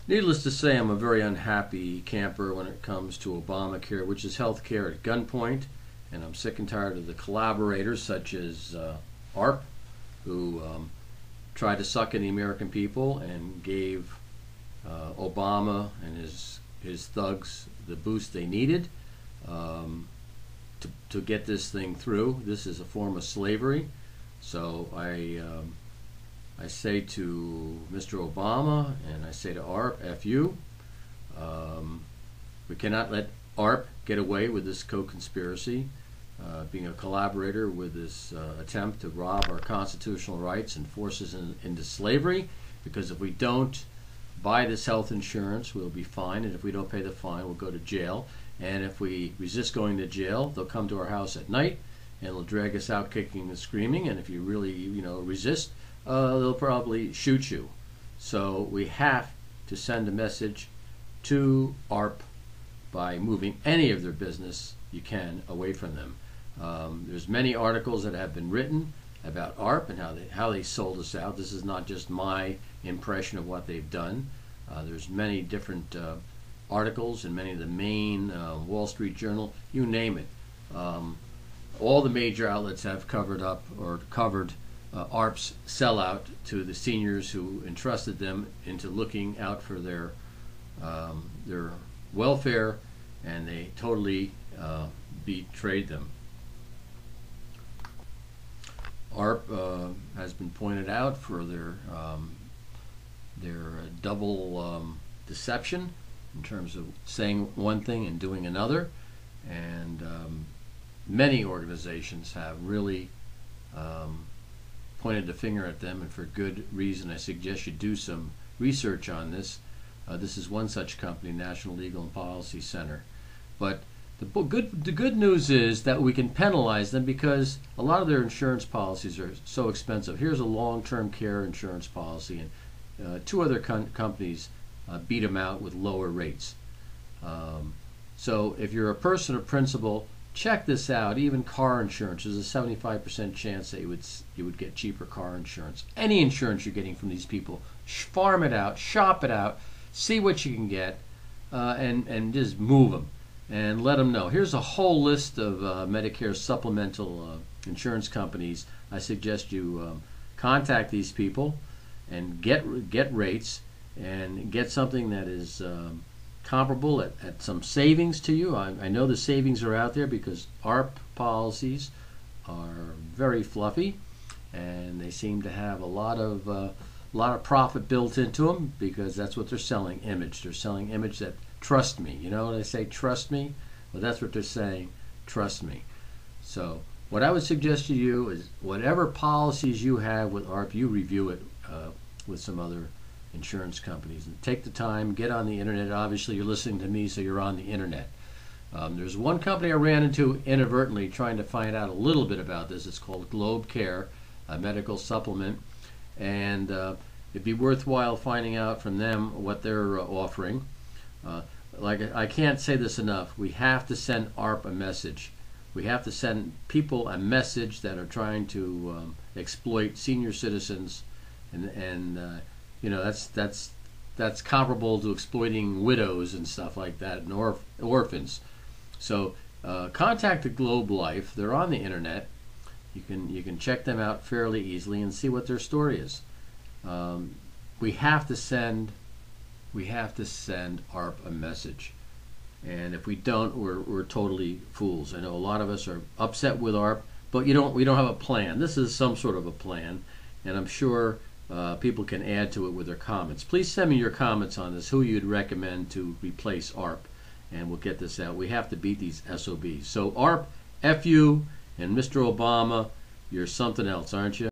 Needless to say, I'm a very unhappy camper when it comes to Obamacare, which is health care at gunpoint, and I'm sick and tired of the collaborators such as AARP, who tried to suck in the American people and gave Obama and his thugs the boost they needed to get this thing through. This is a form of slavery. So I say to Mr. Obama and I say to AARP, F you. We cannot let AARP get away with this co-conspiracy, being a collaborator with this attempt to rob our constitutional rights and force us into slavery, because if we don't buy this health insurance, we'll be fined, and if we don't pay the fine, we'll go to jail. And if we resist going to jail, they'll come to our house at night and they'll drag us out kicking and screaming, and if you really resist, they'll probably shoot you. So we have to send a message to AARP by moving any of their business you can away from them. There's many articles that have been written about AARP and how they sold us out. This is not just my impression of what they've done. There's many different articles in many of the main Wall Street Journal, you name it. All the major outlets have covered AARP's sellout to the seniors who entrusted them into looking out for their welfare, and they totally betrayed them. AARP has been pointed out for their double deception in terms of saying one thing and doing another, and many organizations have really pointed the finger at them, and for good reason. I suggest you do some research on this. This is one such company, National Legal and Policy Center. But the good news is that we can penalize them because a lot of their insurance policies are so expensive. Here's a long-term care insurance policy, and two other companies beat them out with lower rates. So if you're a person of principle, check this out. Even car insurance, there's a 75% chance that you would get cheaper car insurance. Any insurance you're getting from these people, farm it out, shop it out, see what you can get, and just move them and let them know. Here's a whole list of Medicare supplemental insurance companies. I suggest you contact these people and get rates and get something that is comparable at some savings to you. I know the savings are out there because AARP policies are very fluffy, and they seem to have a lot of profit built into them because that's what they're selling, image. They're selling image that trust me. You know when they say trust me? Well, that's what they're saying, trust me. So what I would suggest to you is whatever policies you have with AARP, you review it with some other insurance companies and take the time, get on the internet. Obviously you're listening to me, so you're on the internet. There's one company I ran into inadvertently trying to find out a little bit about this. It's called Globe Care, a medical supplement, and it'd be worthwhile finding out from them what they're offering. Like I can't say this enough, we have to send AARP a message. We have to send people a message that are trying to exploit senior citizens, and that's comparable to exploiting widows and stuff like that, and orphans. So contact the Globe Life. They're on the internet. You can check them out fairly easily and see what their story is. We have to send AARP a message, and if we don't, we're totally fools. I know a lot of us are upset with AARP, but we don't have a plan. This is some sort of a plan, and I'm sure people can add to it with their comments. Please send me your comments on this, who you'd recommend to replace AARP, and we'll get this out. We have to beat these SOBs. So AARP, F you, and Mr. Obama, you're something else, aren't you?